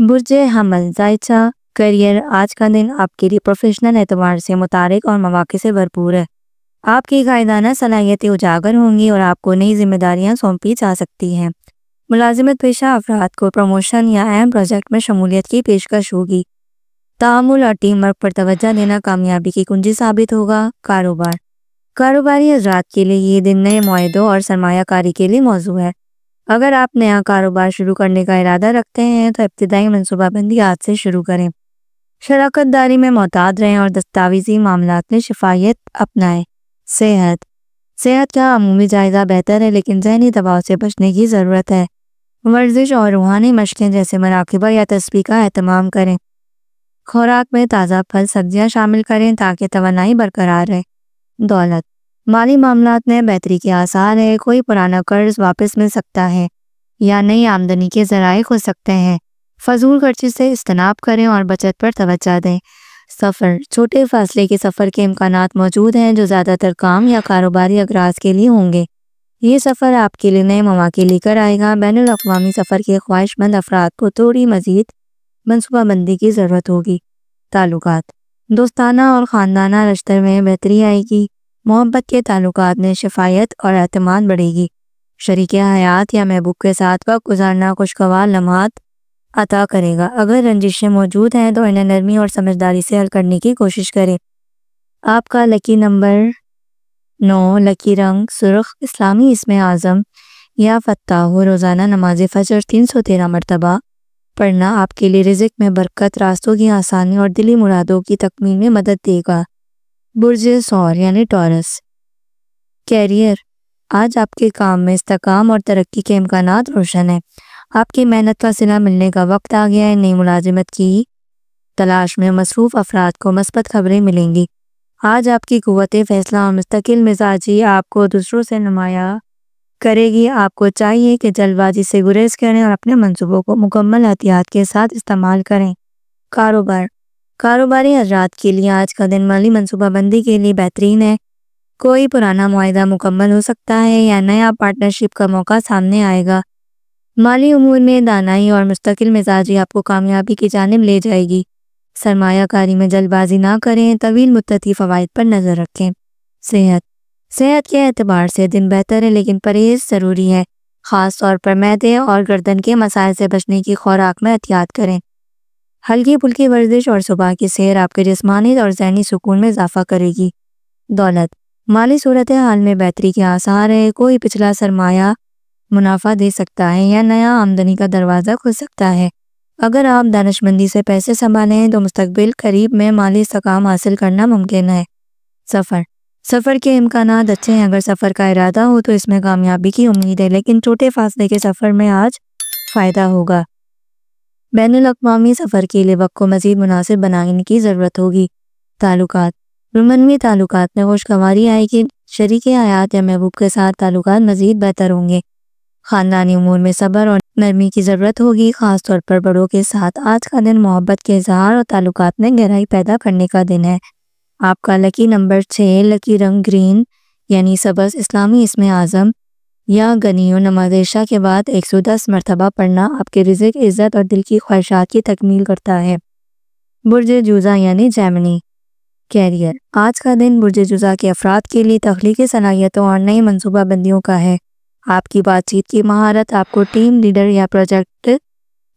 برج حمل ذائچہ کیریئر، آج کا دن آپ کے لیے پروفیشنل اعتبار سے متحرک اور مواقع سے بھرپور ہے۔ آپ کی قائدانہ صلاحیتیں اجاگر ہوں گی اور آپ کو نئی ذمہ داریاں سونپی جا سکتی ہیں۔ ملازمت پیشہ افراد کو پروموشن یا اہم پروجیکٹ میں شمولیت کی پیشکش ہوگی۔ تعامل اور ٹیم ورک پر توجہ دینا کامیابی کی کنجی ثابت ہوگا۔ کاروباری حضرات کے لیے یہ دن نئے معاہدوں اور سرمایہ کاری کے لیے موزوں ہے۔ اگر آپ نیا کاروبار شروع کرنے کا ارادہ رکھتے ہیں تو ابتدائی منصوبہ بندی آج سے شروع کریں۔ شراکت داری میں محتاط رہیں اور دستاویزی معاملات میں شفافیت اپنائیں۔ صحت کا عمومی جائزہ بہتر ہے، لیکن ذہنی دباؤ سے بچنے کی ضرورت ہے۔ ورزش اور روحانی مشقیں جیسے مراقبہ یا تسبیح کا اہتمام کریں۔ خوراک میں تازہ پھل سبزیاں شامل کریں تاکہ توانائی برقرار رہے۔ دولت، مالی معاملات میں بہتری کے آثار ہیں۔ کوئی پرانا قرض واپس مل سکتا ہے یا نئی آمدنی کے ذرائع کھل سکتے ہیں۔ فضول خرچی سے اجتناب کریں اور بچت پر توجہ دیں۔ سفر، چھوٹے فاصلے کے سفر کے امکانات موجود ہیں جو زیادہ تر کام یا کاروباری اغراض کے لیے ہوں گے۔ یہ سفر آپ کے لیے نئے مواقع لے کر آئے گا۔ بین الاقوامی سفر کے خواہش مند افراد کو تھوڑی مزید منصوبہ بندی کی ضرورت ہوگی۔ تعلقات، دوستانہ اور خاندانہ رشتوں میں بہتری آئے گی۔ محبت کے تعلقات میں شفافیت اور اعتماد بڑھے گی۔ شریک حیات یا محبوب کے ساتھ وقت گزارنا خوشگوار لمحات عطا کرے گا۔ اگر رنجشیں موجود ہیں تو انہیں نرمی اور سمجھداری سے حل کرنے کی کوشش کریں۔ آپ کا لکی نمبر 9، لکی رنگ سرخ، اسلامی اسم اعظم یا فتح ہو۔ روزانہ نماز فجر 313 مرتبہ پڑھنا آپ کے لیے رزق میں برکت، راستوں کی آسانی اور دلی مرادوں کی تکمیل میں مدد دے گا۔ برج ثور یعنی ٹورس، کیریئر، آج آپ کے کام میں استحکام اور ترقی کے امکانات روشن ہیں۔ آپ کی محنت کا صلہ ملنے کا وقت آ گیا ہے۔ نئی ملازمت کی تلاش میں مصروف افراد کو مثبت خبریں ملیں گی۔ آج آپ کی قوت فیصلہ اور مستقل مزاجی آپ کو دوسروں سے نمایاں کرے گی۔ آپ کو چاہیے کہ جلد بازی سے گریز کریں اور اپنے منصوبوں کو مکمل احتیاط کے ساتھ استعمال کریں۔ کاروباری حضرات کے لیے آج کا دن مالی منصوبہ بندی کے لیے بہترین ہے۔ کوئی پرانا معاہدہ مکمل ہو سکتا ہے یا نیا پارٹنرشپ کا موقع سامنے آئے گا۔ مالی امور میں دانائی اور مستقل مزاجی آپ کو کامیابی کی جانب لے جائے گی۔ سرمایہ کاری میں جلد بازی نہ کریں، طویل مدتی فوائد پر نظر رکھیں۔ صحت کے اعتبار سے دن بہتر ہے، لیکن پرہیز ضروری ہے۔ خاص طور پر معدے اور گردن کے مسائل سے بچنے کی خوراک میں احتیاط کریں۔ ہلکی پھلکی ورزش اور صبح کی سیر آپ کے جسمانی اور ذہنی سکون میں اضافہ کرے گی۔ دولت، مالی صورتحال میں بہتری کے آثار ہے۔ کوئی پچھلا سرمایہ منافع دے سکتا ہے یا نیا آمدنی کا دروازہ کھل سکتا ہے۔ اگر آپ دانش مندی سے پیسے سنبھالیں تو مستقبل قریب میں مالی استحکام حاصل کرنا ممکن ہے۔ سفر کے امکانات اچھے ہیں۔ اگر سفر کا ارادہ ہو تو اس میں کامیابی کی امید ہے، لیکن چھوٹے فاصلے کے سفر میں آج فائدہ ہوگا۔ بین الاقوامی سفر کے لیے وقت کو مزید مناسب بنانے کی ضرورت ہوگی۔ تعلقات، رومانوی تعلقات میں خوشگواری آئے گی۔ شریک حیات یا محبوب کے ساتھ تعلقات مزید بہتر ہوں گے۔ خاندانی امور میں صبر اور نرمی کی ضرورت ہوگی، خاص طور پر بڑوں کے ساتھ۔ آج کا دن محبت کے اظہار اور تعلقات میں گہرائی پیدا کرنے کا دن ہے۔ آپ کا لکی نمبر 6، لکی رنگ گرین یعنی سبز، اسلامی اسم اعظم یا غنیوں۔ نماز عشاء کے بعد 110 مرتبہ پڑھنا آپ کے رزق، عزت اور دل کی خواہشات کی تکمیل کرتا ہے۔ برج جوزہ یعنی جیمنی، کیریئر، آج کا دن برج جوزہ کے افراد کے لیے تخلیقی صلاحیتوں اور نئی منصوبہ بندیوں کا ہے۔ آپ کی بات چیت کی مہارت آپ کو ٹیم لیڈر یا پروجیکٹ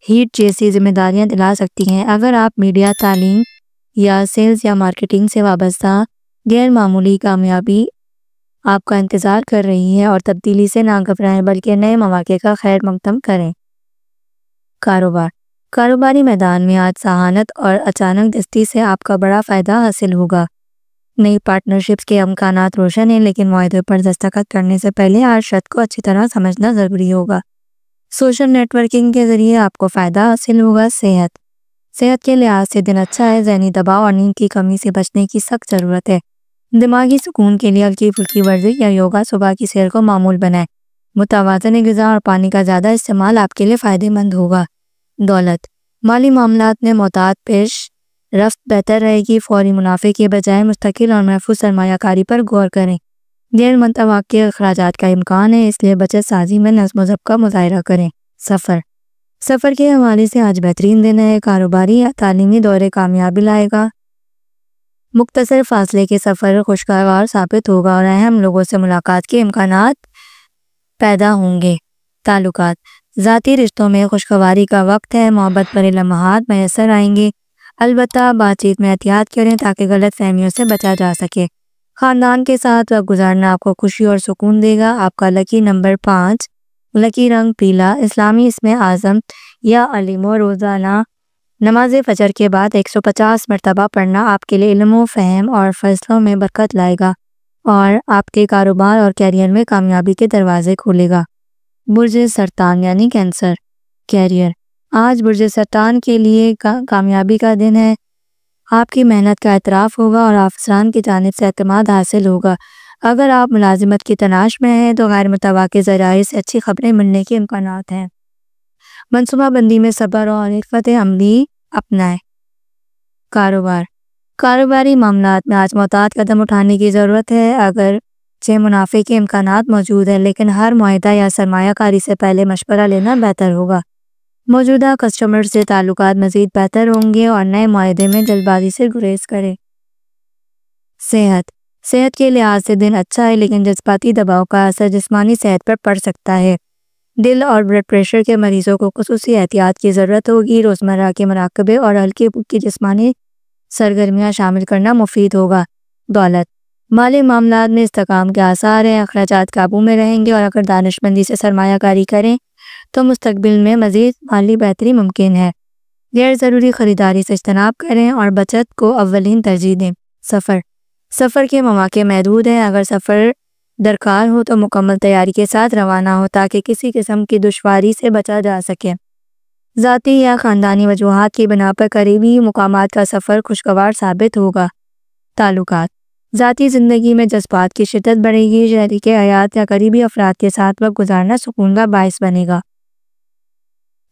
ہیڈ جیسی ذمہ داریاں دلا سکتی ہیں۔ اگر آپ میڈیا، تعلیم یا سیلز یا مارکیٹنگ سے وابستہ غیر معمولی کامیابی آپ کا انتظار کر رہی ہے اور تبدیلی سے نہ گھبرائیں بلکہ نئے مواقع کا خیر مقدم کریں۔ کاروباری میدان میں آج ذہانت اور اچانک دستی سے آپ کا بڑا فائدہ حاصل ہوگا۔ نئی پارٹنرشپس کے امکانات روشن ہیں، لیکن معاہدے پر دستخط کرنے سے پہلے ہر شرط کو اچھی طرح سمجھنا ضروری ہوگا۔ سوشل نیٹ ورکنگ کے ذریعے آپ کو فائدہ حاصل ہوگا۔ صحت کے لحاظ سے دن اچھا ہے۔ ذہنی دباؤ اور نیند کی کمی سے بچنے کی سخت ضرورت ہے۔ دماغی سکون کے لیے ہلکی پھلکی ورزش یا یوگا، صبح کی سیر کو معمول بنائیں۔ متوازن غذا اور پانی کا زیادہ استعمال آپ کے لیے فائدہ مند ہوگا۔ دولت، مالی معاملات میں محتاط پیش رفت بہتر رہے گی۔ فوری منافع کے بجائے مستقل اور محفوظ سرمایہ کاری پر غور کریں۔ غیر متوقع اخراجات کا امکان ہے، اس لیے بچت سازی میں نظم و ضبط کا مظاہرہ کریں۔ سفر کے حوالے سے آج بہترین دن ہے، کاروباری یا تعلیمی دورے کامیابی لائے گا۔ مختصر فاصلے کے سفر خوشگوار ثابت ہوگا اور اہم لوگوں سے ملاقات کے امکانات پیدا ہوں گے۔ تعلقات، ذاتی رشتوں میں خوشگواری کا وقت ہے، محبت بھرے لمحات میسر آئیں گے، البتہ بات چیت میں احتیاط کریں تاکہ غلط فہمیوں سے بچا جا سکے۔ خاندان کے ساتھ وقت گزارنا آپ کو خوشی اور سکون دے گا۔ آپ کا لکی نمبر 5، لکی رنگ پیلا، اسلامی اسم اعظم یا علیم و روزانہ نماز فجر کے بعد 150 مرتبہ پڑھنا آپ کے لیے علم و فہم اور فیصلوں میں برکت لائے گا اور آپ کے کاروبار اور کیریئر میں کامیابی کے دروازے کھولے گا۔ برج سرطان یعنی کینسر، کیریئر، آج برج سرطان کے لیے کامیابی کا دن ہے۔ آپ کی محنت کا اعتراف ہوگا اور افسران کی جانب سے اعتماد حاصل ہوگا۔ اگر آپ ملازمت کی تلاش میں ہیں تو غیر متوقع ذرائع سے اچھی خبریں ملنے کے امکانات ہیں۔ منصوبہ بندی میں صبر اور حکمت عملی اپنائیں۔ کاروبار، کاروباری معاملات میں آج محتاط قدم اٹھانے کی ضرورت ہے۔ اگرچہ منافع کے امکانات موجود ہیں لیکن ہر معاہدہ یا سرمایہ کاری سے پہلے مشورہ لینا بہتر ہوگا۔ موجودہ کسٹمر سے تعلقات مزید بہتر ہوں گے اور نئے معاہدے میں جلد بازی سے گریز کریں۔ صحت کے لحاظ سے دن اچھا ہے لیکن جذباتی دباؤ کا اثر جسمانی صحت پر پڑ سکتا ہے۔ دل اور بلڈ پریشر کے مریضوں کو خصوصی احتیاط کی ضرورت ہوگی۔ روزمرہ کے مراقبے اور ہلکی پھلکی جسمانی سرگرمیاں شامل کرنا مفید ہوگا۔ دولت، مالی معاملات میں استحکام کے آثار ہیں، اخراجات قابو میں رہیں گے اور اگر دانش مندی سے سرمایہ کاری کریں تو مستقبل میں مزید مالی بہتری ممکن ہے۔ غیر ضروری خریداری سے اجتناب کریں اور بچت کو اولین ترجیح دیں۔ سفر کے مواقع محدود ہیں، اگر سفر درکار ہو تو مکمل تیاری کے ساتھ روانہ ہو تاکہ کسی قسم کی دشواری سے بچا جا سکے۔ ذاتی یا خاندانی وجوہات کی بنا پر قریبی مقامات کا سفر خوشگوار ثابت ہوگا۔ تعلقات، ذاتی زندگی میں جذبات کی شدت بڑھے گی، شریک حیات یا قریبی افراد کے ساتھ وقت گزارنا سکون کا باعث بنے گا۔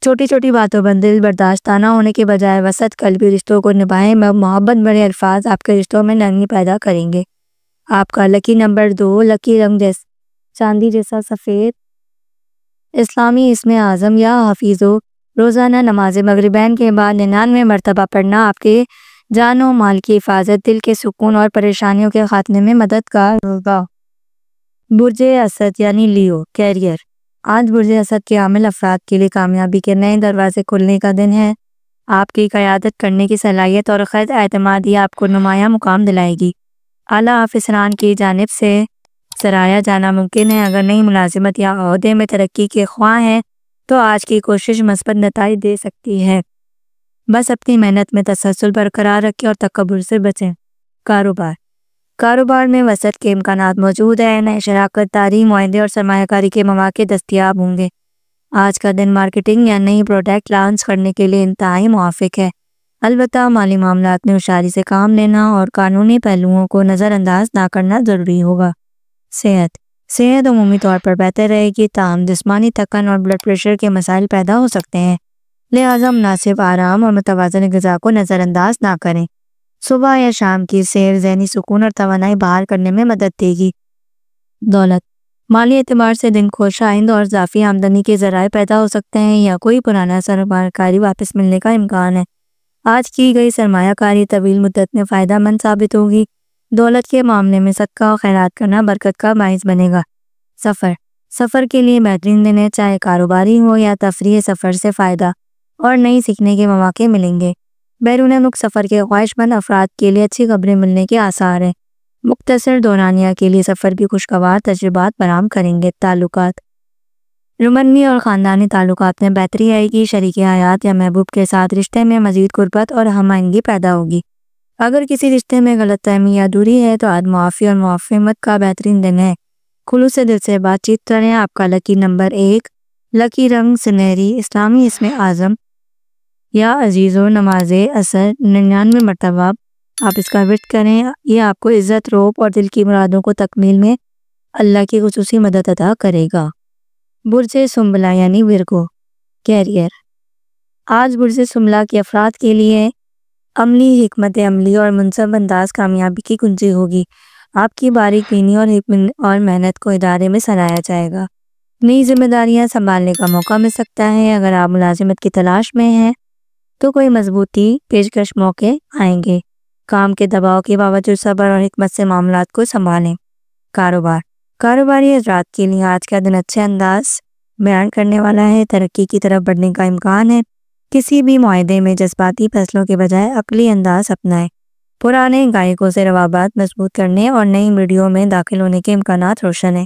چھوٹی چھوٹی باتوں پر دل برداشتانہ ہونے کے بجائے وسط قلبی رشتوں کو نبھائیں۔ محبت بھرے الفاظ آپ کے رشتوں میں نرمی پیدا کریں گے۔ آپ کا لکی نمبر 2، لکی رنگ چاندی جیسا سفید، اسلامی اسم اعظم یا حفیظو، روزانہ نماز مغربین کے بعد 99 مرتبہ پڑھنا آپ کے جان و مال کی حفاظت، دل کے سکون اور پریشانیوں کے خاتمے میں مددگار ہوگا۔ برج اسد یعنی لیو، کیریئر، آج برج اسد کے عامل افراد کے لیے کامیابی کے نئے دروازے کھلنے کا دن ہے۔ آپ کی قیادت کرنے کی صلاحیت اور خود اعتمادی آپ کو نمایاں مقام دلائے گی۔ اعلیٰ افسران کی جانب سے سراہا جانا ممکن ہے۔ اگر نئی ملازمت یا عہدے میں ترقی کے خواہاں ہیں تو آج کی کوشش مثبت نتائج دے سکتی ہے۔ بس اپنی محنت میں تسلسل برقرار رکھیں اور تکبر سے بچیں۔ کاروبار میں وسعت کے امکانات موجود ہیں، نئے شراکت داری معاہدے اور سرمایہ کاری کے مواقع دستیاب ہوں گے۔ آج کا دن مارکیٹنگ یا نئی پروڈکٹ لانچ کرنے کے لیے انتہائی موافق ہے، البتہ مالی معاملات میں ہوشیاری سے کام لینا اور قانونی پہلوؤں کو نظر انداز نہ کرنا ضروری ہوگا۔ صحت عمومی طور پر بہتر رہے گی، تاہم جسمانی تھکن اور بلڈ پریشر کے مسائل پیدا ہو سکتے ہیں، لہٰذا مناسب آرام اور متوازن غذا کو نظر انداز نہ کریں۔ صبح یا شام کی سیر ذہنی سکون اور توانائی بحال کرنے میں مدد دے گی۔ دولت، مالی اعتبار سے دن خوش آئند اور اضافی آمدنی کے ذرائع پیدا ہو سکتے ہیں یا کوئی پرانا سرمایہ کاری واپس ملنے کا امکان ہے۔ آج کی گئی سرمایہ کاری طویل مدت میں فائدہ مند ثابت ہوگی۔ دولت کے معاملے میں صدقہ و خیرات کرنا برکت کا باعث بنے گا۔ سفر کے لیے بہترین دن ہے، چاہے کاروباری ہو یا تفریح، سفر سے فائدہ اور نئی سیکھنے کے مواقع ملیں گے۔ بیرون ملک سفر کے خواہش مند افراد کے لیے اچھی خبریں ملنے کے آثار ہیں۔ مختصر دورانیہ کے لیے سفر بھی خوشگوار تجربات فراہم کریں گے۔ تعلقات، رومنوی اور خاندانی تعلقات میں بہتری آئے گی، شریک حیات یا محبوب کے ساتھ رشتے میں مزید قربت اور ہم آہنگی پیدا ہوگی۔ اگر کسی رشتے میں غلط فہمی یا دوری ہے تو عدم معافی اور معافمت کا بہترین دن ہے۔ خلوص دل سے بات چیت کریں۔ آپ کا لکی نمبر 1، لکی رنگ سنہری، اسلامی اسم اعظم یا عزیزو، نماز عصر 99 مرتبہ آپ اس کا ورد کریں، یہ آپ کو عزت، روب اور دل کی مرادوں کو تکمیل میں اللہ کی خصوصی مدد عطا کرے گا۔ برج سنبلہ یعنی ورگو، کیریئر، آج برج سنبلہ کے افراد کے لیے عملی حکمت عملی اور منصب انداز کامیابی کی کنجی ہوگی۔ آپ کی باریک بینی اور محنت کو ادارے میں سراہا جائے گا۔ نئی ذمہ داریاں سنبھالنے کا موقع مل سکتا ہے۔ اگر آپ ملازمت کی تلاش میں ہیں تو کوئی مضبوطی پیشکش موقع آئیں گے۔ کام کے دباؤ کے باوجود صبر اور حکمت سے معاملات کو سنبھالیں۔ کاروباری حضرات کے لیے آج کا دن اچھے انداز بیان کرنے والا ہے۔ ترقی کی طرف بڑھنے کا امکان ہے۔ کسی بھی معاہدے میں جذباتی فیصلوں کے بجائے عقلی انداز اپنائیں۔ پرانے گاہکوں سے روابط مضبوط کرنے اور نئی ویڈیو میں داخل ہونے کے امکانات روشن ہیں۔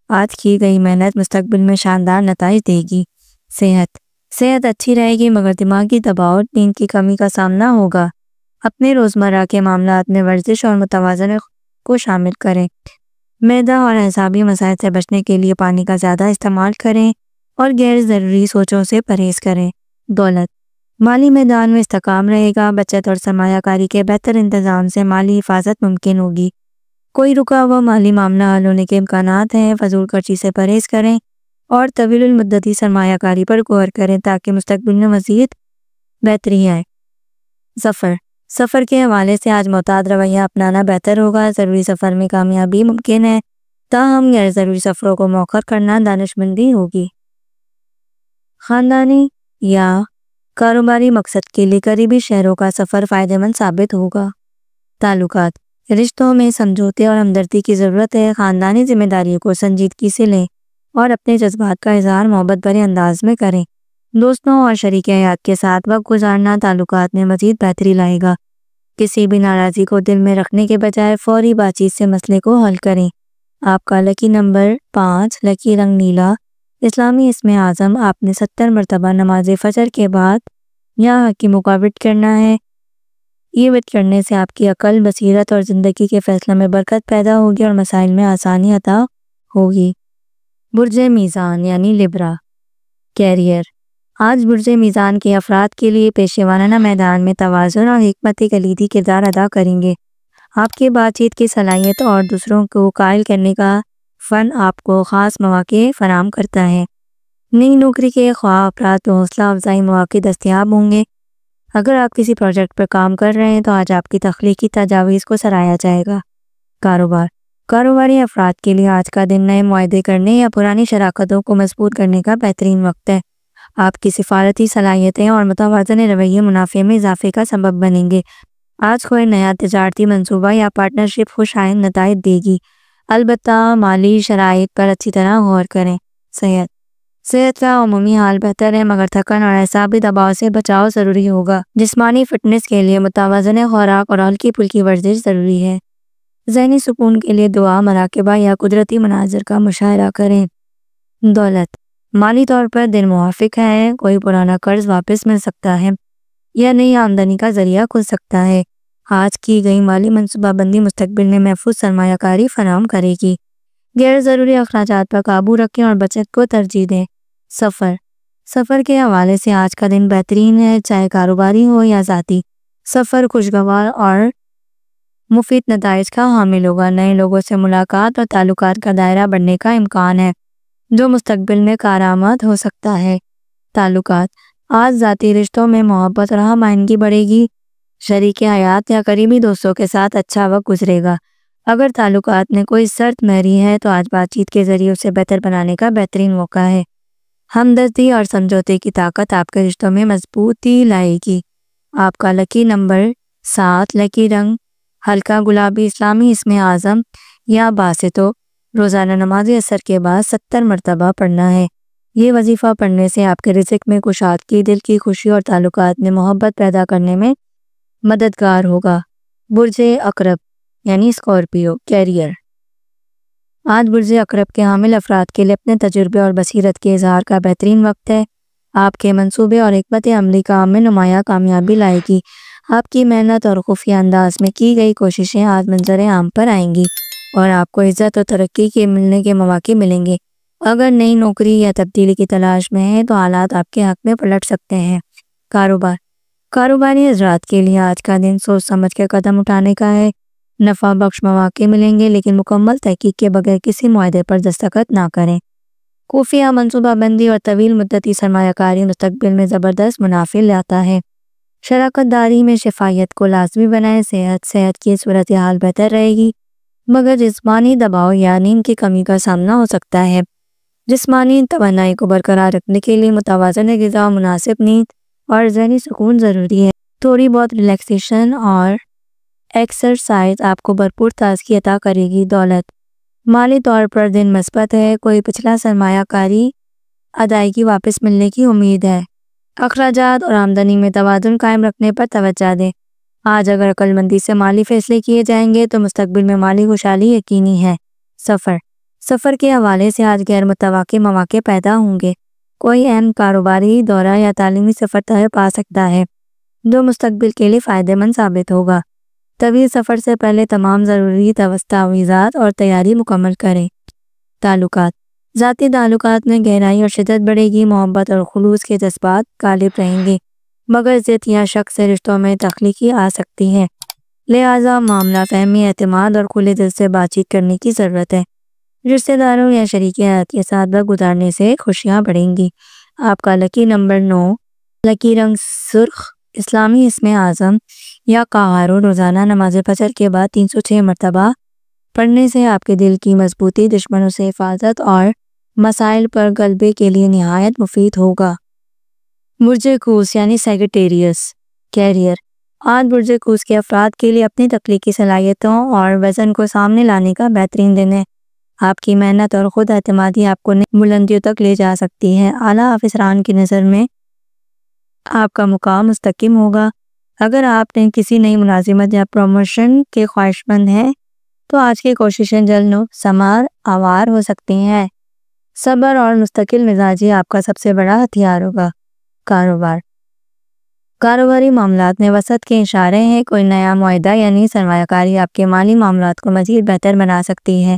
آج کی گئی محنت مستقبل میں شاندار نتائج دے گی۔ صحت اچھی رہے گی مگر دماغی دباؤ نیند کی کمی کا سامنا ہوگا۔ اپنے روزمرہ کے معاملات میں ورزش اور متوازن کو شامل کریں۔ معدہ اور اعصابی مسائل سے بچنے کے لیے پانی کا زیادہ استعمال کریں اور غیر ضروری سوچوں سے پرہیز کریں۔ دولت مالی میدان میں استحکام رہے گا۔ بچت اور سرمایہ کاری کے بہتر انتظام سے مالی حفاظت ممکن ہوگی۔ کوئی رکا ہوا مالی معاملہ حل ہونے کے امکانات ہیں۔ فضول خرچی سے پرہیز کریں اور طویل المدتی سرمایہ کاری پر غور کریں تاکہ مستقبل میں مزید بہتری آئے۔ سفر کے حوالے سے آج معتاد رویہ اپنانا بہتر ہوگا۔ ضروری سفر میں کامیابی ممکن ہے، تاہم غیر ضروری سفروں کو مؤخر کرنا دانشمندی ہوگی۔ خاندانی یا کاروباری مقصد کے لیے قریبی شہروں کا سفر فائدہ مند ثابت ہوگا۔ تعلقات رشتوں میں سمجھوتے اور ہمدردی کی ضرورت ہے۔ خاندانی ذمہ داریوں کو سنجیدگی سے لیں اور اپنے جذبات کا اظہار محبت بھرے انداز میں کریں۔ دوستوں اور شریک حیات کے ساتھ وقت گزارنا تعلقات میں مزید بہتری لائے گا۔ کسی بھی ناراضی کو دل میں رکھنے کے بجائے فوری بات چیت سے مسئلے کو حل کریں۔ آپ کا لکی نمبر 5، لکی رنگ نیلا۔ اسلامی اسم اعظم آپ نے 70 مرتبہ نماز فجر کے بعد یا حکیموں کا وتر کرنا ہے۔ یہ وتر کرنے سے آپ کی عقل، بصیرت اور زندگی کے فیصلوں میں برکت پیدا ہوگی اور مسائل میں آسانی عطا ہوگی۔ برج میزان یعنی لبرا۔ کیریئر آج برج میزان کے افراد کے لیے پیشے ورانہ میدان میں توازن اور حکمت کلیدی کردار ادا کریں گے۔ آپ کی بات چیت کی صلاحیت اور دوسروں کو قائل کرنے کا فن آپ کو خاص مواقع فراہم کرتا ہے۔ نئی نوکری کے خواہاں افراد کو حوصلہ افزائی مواقع دستیاب ہوں گے۔ اگر آپ کسی پروجیکٹ پر کام کر رہے ہیں تو آج آپ کی تخلیقی تجاویز کو سراہا جائے گا۔ کاروباری افراد کے لیے آج کا دن نئے معاہدے کرنے یا پرانی شراکتوں کو مضبوط کرنے کا بہترین وقت ہے۔ آپ کی سفارتی صلاحیتیں اور متوازن رویے منافع میں اضافے کا سبب بنیں گے۔ آج کوئی نیا تجارتی منصوبہ یا پارٹنرشپ خوش آئند نتائج دے گی، البتہ مالی شرائط پر اچھی طرح غور کریں۔ صحت کا عمومی حال بہتر ہے مگر تھکن اور اعصابی دباؤ سے بچاؤ ضروری ہوگا۔ جسمانی فٹنس کے لیے متوازن خوراک اور ہلکی پھلکی ورزش ضروری ہے۔ ذہنی سکون کے لیے دعا، مراقبہ یا قدرتی مناظر کا مشاہدہ کریں۔ دولت مالی طور پر دن موافق ہے۔ کوئی پرانا قرض واپس مل سکتا ہے یا نئی آمدنی کا ذریعہ کھل سکتا ہے۔ آج کی گئی مالی منصوبہ بندی مستقبل میں محفوظ سرمایہ کاری فراہم کرے گی۔ غیر ضروری اخراجات پر قابو رکھیں اور بچت کو ترجیح دیں۔ سفر کے حوالے سے آج کا دن بہترین ہے، چاہے کاروباری ہو یا ذاتی۔ سفر خوشگوار اور مفید نتائج کا حامل ہوگا۔ نئے لوگوں سے ملاقات اور تعلقات کا دائرہ بڑھنے کا امکان ہے جو مستقبل میں کارآمد ہو سکتا ہے۔ تعلقات آج ذاتی رشتوں میں محبت اور ہم آہنگی بڑھے گی۔ شریک حیات یا قریبی دوستوں کے ساتھ اچھا وقت گزرے گا۔ اگر تعلقات میں کوئی شرط مہری ہے تو آج بات چیت کے ذریعے اسے بہتر بنانے کا بہترین موقع ہے۔ ہمدردی اور سمجھوتے کی طاقت آپ کے رشتوں میں مضبوطی لائے گی۔ آپ کا لکی نمبر 7، لکی رنگ ہلکا گلابی۔ اسلامی اسم اعظم یا باسطو روزانہ نماز عصر کے بعد 70 مرتبہ پڑھنا ہے۔ یہ وظیفہ پڑھنے سے آپ کے رزق میں کشادگی، دل کی خوشی اور تعلقات میں محبت پیدا کرنے میں مددگار ہوگا۔ برج عقرب یعنی اسکارپیو۔ کیریئر آج برج عقرب کے حامل افراد کے لیے اپنے تجربے اور بصیرت کے اظہار کا بہترین وقت ہے۔ آپ کے منصوبے اور حکمت عملی کام میں نمایاں کامیابی لائے گی۔ آپ کی محنت اور خفیہ انداز میں کی گئی کوششیں آج منظر عام پر آئیں گی اور آپ کو عزت اور ترقی کے ملنے کے مواقع ملیں گے۔ اگر نئی نوکری یا تبدیلی کی تلاش میں ہیں تو حالات آپ کے حق میں پلٹ سکتے ہیں۔ کاروباری حضرات کے لیے آج کا دن سوچ سمجھ کے قدم اٹھانے کا ہے۔ نفع بخش مواقع ملیں گے لیکن مکمل تحقیق کے بغیر کسی معاہدے پر دستخط نہ کریں۔ خفیہ منصوبہ بندی اور طویل مدتی سرمایہ کاری مستقبل میں زبردست منافع لاتا ہے۔ شراکت داری میں شفافیت کو لازمی بنائیں۔ صحت کی صورتحال بہتر رہے گی مگر جسمانی دباؤ یا نیند کی کمی کا سامنا ہو سکتا ہے۔ جسمانی توانائی کو برقرار رکھنے کے لیے متوازن غذا، مناسب نیند اور ذہنی سکون ضروری ہے۔ تھوڑی بہت ریلیکسیشن اور ایکسرسائز آپ کو بھرپور تازگی عطا کرے گی۔ دولت، مالی طور پر دن مثبت ہے، کوئی پچھلا سرمایہ کاری ادائیگی واپس ملنے کی امید ہے۔ اخراجات اور آمدنی میں توازن قائم رکھنے پر توجہ دیں۔ آج اگر عقل مندی سے مالی فیصلے کیے جائیں گے تو مستقبل میں مالی خوشحالی یقینی ہے۔ سفر کے حوالے سے آج غیر متوقع مواقع پیدا ہوں گے۔ کوئی اہم کاروباری دورہ یا تعلیمی سفر طے پا سکتا ہے جو مستقبل کے لیے فائدہ مند ثابت ہوگا۔ طویل سفر سے پہلے تمام ضروری دستاویزات اور تیاری مکمل کریں۔ تعلقات، ذاتی تعلقات میں گہرائی اور شدت بڑھے گی، محبت اور خلوص کے جذبات غالب رہیں گے، مگر ضد یا شک سے رشتوں میں تخلیقی آ سکتی ہے، لہٰذا معاملہ فہمی، اعتماد اور کھلے دل سے بات چیت کرنے کی ضرورت ہے۔ رشتہ داروں یا شریک حیات کے ساتھ وقت گزارنے سے خوشیاں بڑھیں گی۔ آپ کا لکی نمبر 9، لکی رنگ سرخ۔ اسلامی اسم اعظم یا قہارو روزانہ نماز فجر کے بعد 306 مرتبہ پڑھنے سے آپ کے دل کی مضبوطی، دشمنوں سے حفاظت اور مسائل پر غلبے کے لیے نہایت مفید ہوگا۔ برج قوس یعنی سیگیٹیریس، کیریئر، آج برج قوس کے افراد کے لیے اپنی تخلیقی صلاحیتوں اور وژن کو سامنے لانے کا بہترین دن ہے۔ آپ کی محنت اور خود اعتمادی آپ کو نئی بلندیوں تک لے جا سکتی ہے۔ اعلیٰ افسران کی نظر میں آپ کا مقام مستحکم ہوگا۔ اگر آپ نے کسی نئی ملازمت یا پروموشن کے خواہش مند ہیں تو آج کی کوششیں جلد و ثمار آور ہو سکتی ہیں۔ صبر اور مستقل مزاجی آپ کا سب سے بڑا ہتھیار ہوگا۔ کاروباری معاملات میں وسعت کے اشارے ہیں۔ کوئی نیا معاہدہ یعنی سرمایہ کاری آپ کے مالی معاملات کو مزید بہتر بنا سکتی ہے۔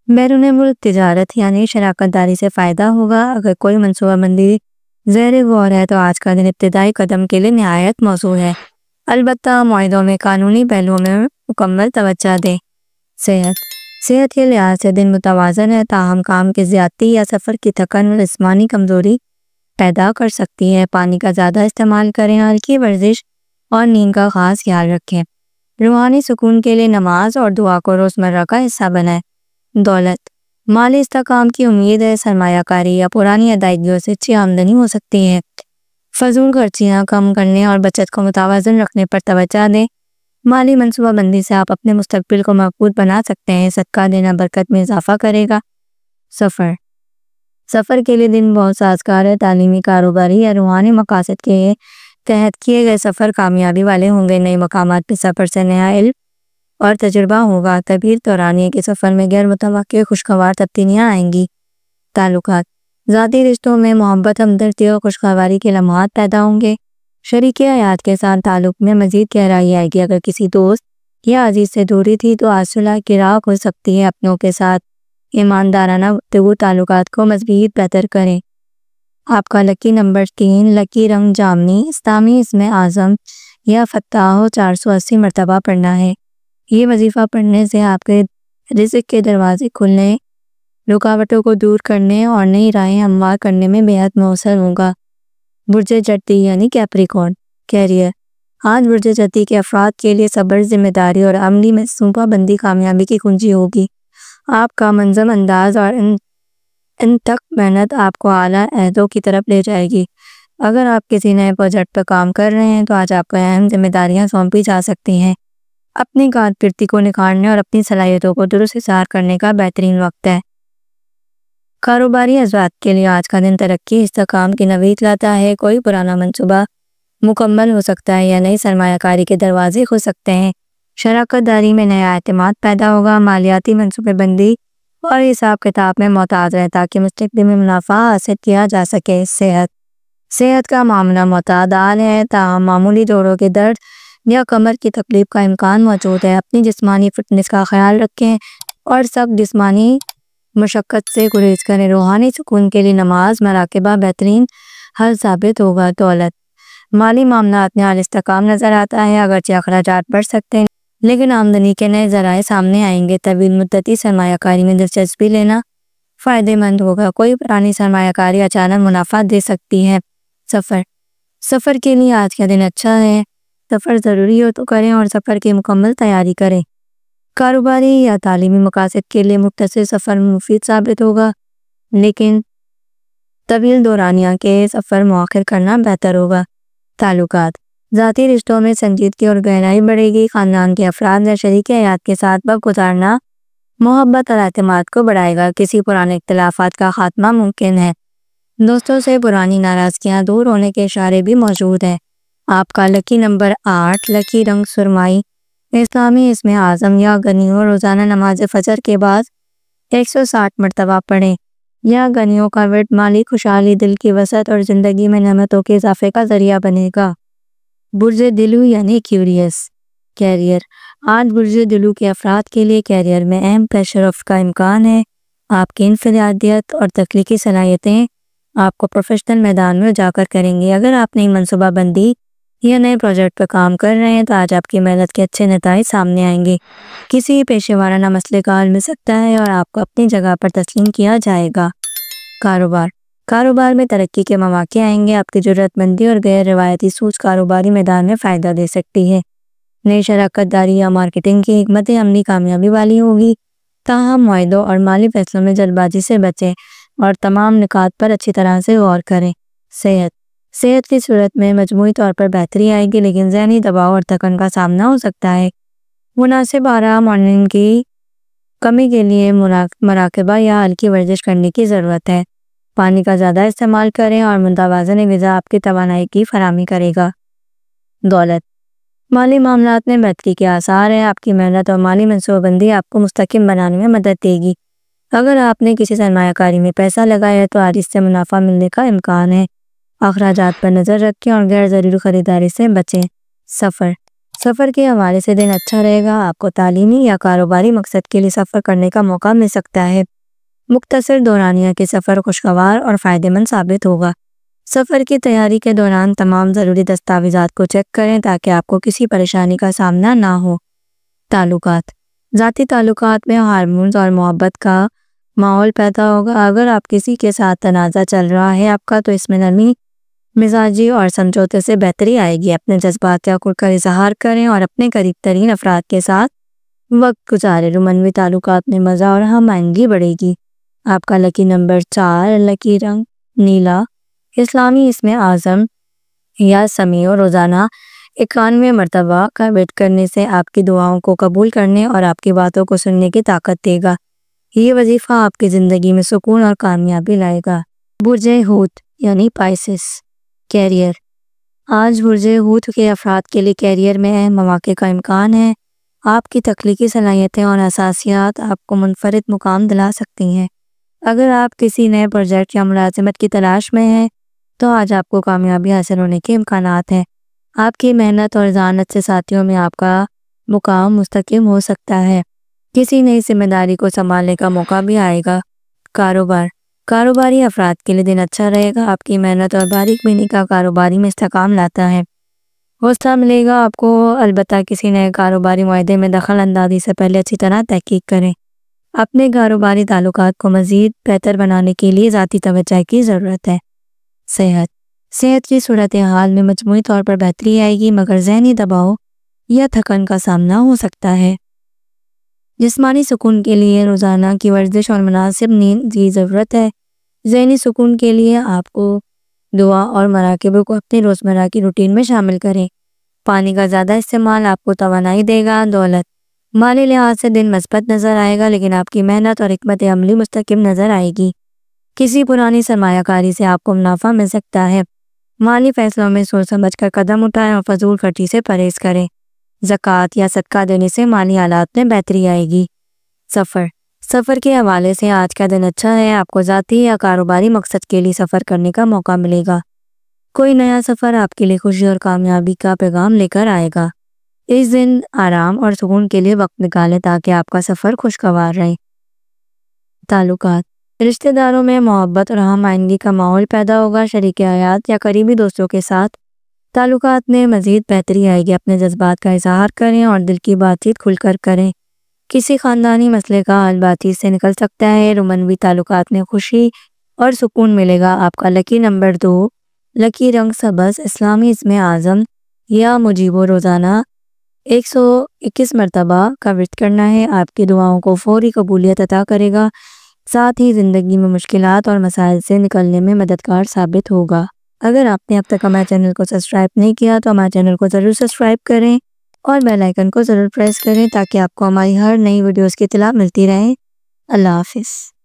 بیرون ملک تجارت یعنی شراکت داری سے فائدہ ہوگا۔ اگر کوئی منصوبہ بندی زیر غور ہے تو آج کا دن ابتدائی قدم کے لیے نہایت موزوں ہے، البتہ معاہدوں میں قانونی پہلوؤں میں مکمل توجہ دیں۔ صحت کے لحاظ سے دن متوازن ہے، تاہم کام کی زیادتی یا سفر کی تھکن جسمانی کمزوری پیدا کر سکتی ہے۔ پانی کا زیادہ استعمال کریں، ہلکی ورزش اور نیند کا خاص خیال رکھیں۔ روحانی سکون کے لیے نماز اور دعا کو روزمرہ کا حصہ بنائیں۔ دولت، مالی استحکام کی امید ہے، سرمایہ کاری یا پرانی ادائیگیوں سے اچھی آمدنی ہو سکتی ہے۔ فضول خرچیاں کم کرنے اور بچت کو متوازن رکھنے پر توجہ دیں۔ مالی منصوبہ بندی سے آپ اپنے مستقبل کو محفوظ بنا سکتے ہیں۔ صدقہ دینا برکت میں اضافہ کرے گا۔ سفر کے لیے دن بہت سازگار ہے، تعلیمی، کاروباری یا روحانی مقاصد کے تحت کیے گئے سفر کامیابی والے ہوں گے۔ نئے مقامات کے سفر سے نیا علم اور تجربہ ہوگا۔ طویل دورانیے کے سفر میں غیر متوقع خوشگوار تبدیلیاں آئیں گی۔ تعلقات، ذاتی رشتوں میں محبت، ہمدردی اور خوشگواری کے لمحات پیدا ہوں گے۔ شریک حیات کے ساتھ تعلق میں مزید گہرائی آئے گی۔ اگر کسی دوست یا عزیز سے دوری تھی تو آج صلح کی راہ ہو سکتی ہے۔ اپنوں کے ساتھ ایماندارانہ گفتگو تعلقات کو مزید بہتر کریں۔ آپ کا لکی نمبر 3، لکی رنگ جامنی۔ اسلامی اسم اعظم یا فتاح 480 مرتبہ پڑھنا ہے۔ یہ وظیفہ پڑھنے سے آپ کے رزق کے دروازے کھلنے، رکاوٹوں کو دور کرنے اور نئی راہیں ہموار کرنے میں بہت مؤثر ہوگا۔ برج جدی یعنی کیپریکارن، کیریئر، آج برج جدی کے افراد کے لیے صبر، ذمہ داری اور عملی منصوبہ بندی کامیابی کی کنجی ہوگی۔ آپ کا منظم انداز اور انتھک محنت آپ کو اعلیٰ عہدوں کی طرف لے جائے گی۔ اگر آپ کسی نئے پروجیکٹ پر کام کر رہے ہیں تو آج آپ کو اہم ذمہ داریاں سونپی جا سکتی ہیں۔ اپنی کارکردگی کو نکھارنے اور اپنی صلاحیتوں کو درست اظہار کرنے کا بہترین وقت ہے۔ کاروباری حضرات کے لیے آج کا دن ترقی، استحکام کی نوید لاتا ہے۔ کوئی پرانا منصوبہ مکمل ہو سکتا ہے یا نئی سرمایہ کاری کے دروازے کھل سکتے ہیں۔ شراکت داری میں نیا اعتماد پیدا ہوگا۔ مالیاتی منصوبہ بندی اور حساب کتاب میں محتاط رہیں تاکہ مستقبل میں منافع حاصل کیا جا سکے۔ صحت کا معاملہ معتدل ہے، تاہم معمولی جوڑوں کے درد یا کمر کی تکلیف کا امکان موجود ہے۔ اپنی جسمانی فٹنس کا خیال رکھیں اور سخت جسمانی مشقت سے گریز کریں۔ روحانی سکون کے لیے نماز، مراقبہ بہترین حل ثابت ہوگا۔ دولت، مالی معاملات میں استحکام نظر آتا ہے، اگرچہ اخراجات بڑھ سکتے ہیں لیکن آمدنی کے نئے ذرائع سامنے آئیں گے۔ طویل مدتی سرمایہ کاری میں دلچسپی لینا فائدہ مند ہوگا۔ کوئی پرانی سرمایہ کاری اچانک منافع دے سکتی ہے۔ سفر کے لیے آج کا دن اچھا ہے، سفر ضروری ہو تو کریں اور سفر کی مکمل تیاری کریں۔ کاروباری یا تعلیمی مقاصد کے لیے مختصر سفر مفید ثابت ہوگا۔ لیکن طویل دورانیہ کے سفر مؤخر کرنا بہتر ہوگا۔ تعلقات، ذاتی رشتوں میں سنجیدگی اور گہرائی بڑھے گی۔ خاندان کے افراد یا شریک حیات کے ساتھ وقت گزارنا محبت اور اعتماد کو بڑھائے گا۔ کسی پرانے اختلافات کا خاتمہ ممکن ہے۔ دوستوں سے پرانی ناراضگیاں دور ہونے کے اشارے بھی موجود ہیں۔ آپ کا لکی نمبر 8، لکی رنگ سرمائی۔ اسلامی اسم اعظم یا غنیوں روزانہ نماز فجر کے بعد 160 مرتبہ پڑھیں۔ یا غنیوں کا ورد مالی خوشحالی، دل کی وسعت اور زندگی میں نعمتوں کے اضافے کا ذریعہ بنے گا۔ برج دلو یعنی ایکویریس۔ کیریئر، آج برج دلو کے افراد کے لیے کیریئر میں اہم پیش رفت کا امکان ہے۔ آپ کی انفرادیت اور تخلیقی صلاحیتیں آپ کو پروفیشنل میدان میں اجاگر کریں گی۔ اگر آپ نئی منصوبہ بندی یا نئے پروجیکٹ پر کام کر رہے ہیں تو آج آپ کی محنت کے اچھے نتائج سامنے آئیں گے۔ کسی پیشہ ورانہ مسئلے کا حل مل سکتا ہے اور آپ کو اپنی جگہ پر تسلیم کیا جائے گا۔ کاروبار میں ترقی کے مواقع آئیں گے۔ آپ کی جرأت مندی اور غیر روایتی سوچ کاروباری میدان میں فائدہ دے سکتی ہے۔ نئی شراکت داری یا مارکیٹنگ کی حکمت عملی کامیابی والی ہوگی۔ تاہم معاہدوں اور مالی فیصلوں میں جلد بازی سے بچیں اور تمام نکات پر اچھی طرح سے غور کریں۔ صحت کی صورت میں مجموعی طور پر بہتری آئے گی، لیکن ذہنی دباؤ اور تھکن کا سامنا ہو سکتا ہے۔ مناسب آرام اور نیند کی کمی کے لیے مراقبہ یا ہلکی ورزش کرنے کی ضرورت ہے۔ پانی کا زیادہ استعمال کریں اور متوازن غذا آپ کی توانائی کی فراہمی کرے گا۔ دولت، مالی معاملات میں بہتری کے آثار ہیں۔ آپ کی محنت اور مالی منصوبہ بندی آپ کو مستحکم بنانے میں مدد دے گی۔ اگر آپ نے کسی سرمایہ کاری میں پیسہ لگایا ہے تو آج اس سے منافع ملنے کا امکان ہے۔ اخراجات پر نظر رکھیں اور غیر ضروری خریداری سے بچیں۔ سفر کے حوالے سے دن اچھا رہے گا۔ آپ کو تعلیمی یا کاروباری مقصد کے لیے سفر کرنے کا موقع مل سکتا ہے۔ مختصر دورانیہ کے سفر خوشگوار اور فائدہ مند ثابت ہوگا۔ سفر کی تیاری کے دوران تمام ضروری دستاویزات کو چیک کریں تاکہ آپ کو کسی پریشانی کا سامنا نہ ہو۔ تعلقات، ذاتی تعلقات میں ہارمونز اور محبت کا ماحول پیدا ہوگا۔ اگر آپ کسی کے ساتھ تنازع چل رہا ہے آپ کا تو اس میں نرمی مزاجی اور سمجھوتے سے بہتری آئے گی۔ اپنے جذبات یا کھل کر اظہار کریں اور اپنے قریب ترین افراد کے ساتھ وقت گزاریں۔ رومانوی تعلقات میں مزہ اور ہم آہنگی بڑھے گی۔ آپ کا لکی نمبر 4، لکی رنگ نیلا۔ اسلامی اسم اعظم یا سمیع روزانہ 91 مرتبہ کا ورد کرنے سے آپ کی دعاؤں کو قبول کرنے اور آپ کی باتوں کو سننے کی طاقت دے گا۔ یہ وظیفہ آپ کی زندگی میں سکون اور کامیابی لائے گا۔ برج حوت یعنی پائسس۔ کیریئر، آج برج حوت کے افراد کے لیے کیریئر میں اہم مواقع کا امکان ہے۔ آپ کی تخلیقی صلاحیتیں اور حساسیات آپ کو منفرد مقام دلا سکتی ہیں۔ اگر آپ کسی نئے پروجیکٹ یا ملازمت کی تلاش میں ہیں تو آج آپ کو کامیابی حاصل ہونے کے امکانات ہیں۔ آپ کی محنت اور ذہانت سے ساتھیوں میں آپ کا مقام مستحکم ہو سکتا ہے۔ کسی نئی ذمہ داری کو سنبھالنے کا موقع بھی آئے گا۔ کاروباری افراد کے لیے دن اچھا رہے گا۔ آپ کی محنت اور باریک بینی کا کاروباری میں استحکام لاتا ہے۔ حوصلہ ملے گا آپ کو، البتہ کسی نئے کاروباری معاہدے میں دخل اندازی سے پہلے اچھی طرح تحقیق کریں۔ اپنے کاروباری تعلقات کو مزید بہتر بنانے کے لیے ذاتی توجہ کی ضرورت ہے۔ صحت کی صورتحال میں مجموعی طور پر بہتری آئے گی، مگر ذہنی دباؤ یا تھکن کا سامنا ہو سکتا ہے۔ جسمانی سکون کے لیے روزانہ کی ورزش اور مناسب نیند کی ضرورت ہے۔ ذہنی سکون کے لیے آپ کو دعا اور مراقبے کو اپنی روزمرہ کی روٹین میں شامل کریں۔ پانی کا زیادہ استعمال آپ کو توانائی دے گا۔ دولت، مالی لحاظ سے دن مثبت نظر آئے گا، لیکن آپ کی محنت اور حکمت عملی مستحکم نظر آئے گی۔ کسی پرانی سرمایہ کاری سے آپ کو منافع مل سکتا ہے۔ مالی فیصلوں میں سوچ سمجھ کر قدم اٹھائیں اور فضول خرچی سے پرہیز کریں۔ زکوٰۃ یا صدقہ دینے سے مالی حالات میں بہتری آئے گی۔ سفر کے حوالے سے آج کا دن اچھا ہے۔ آپ کو ذاتی یا کاروباری مقصد کے لیے سفر کرنے کا موقع ملے گا۔ کوئی نیا سفر آپ کے لیے خوشی اور کامیابی کا پیغام لے کر آئے گا۔ اس دن آرام اور سکون کے لیے وقت نکالیں تاکہ آپ کا سفر خوشگوار رہے۔ تعلقات، رشتہ داروں میں محبت اور ہم آہنگی کا ماحول پیدا ہوگا۔ شریک حیات یا قریبی دوستوں کے ساتھ تعلقات میں مزید بہتری آئے گی۔ اپنے جذبات کا اظہار کریں اور دل کی بات چیت کھل کر کریں۔ کسی خاندانی مسئلے کا حل بات چیت سے نکل سکتا ہے۔ رومانوی تعلقات میں خوشی اور سکون ملے گا۔ آپ کا لکی نمبر 2، لکی رنگ سبز۔ اسلامی اسم اعظم یا مجیب روزانہ 121 مرتبہ کا ورد کرنا ہے۔ آپ کی دعاؤں کو فوری قبولیت عطا کرے گا۔ ساتھ ہی زندگی میں مشکلات اور مسائل سے نکلنے میں مددگار ثابت ہوگا۔ اگر آپ نے اب تک ہمارے چینل کو سبسکرائب نہیں کیا تو ہمارے چینل کو ضرور سبسکرائب کریں اور بیل آئیکن کو ضرور پریس کریں تاکہ آپ کو ہماری ہر نئی ویڈیوز کی اطلاع ملتی رہے۔ اللہ حافظ۔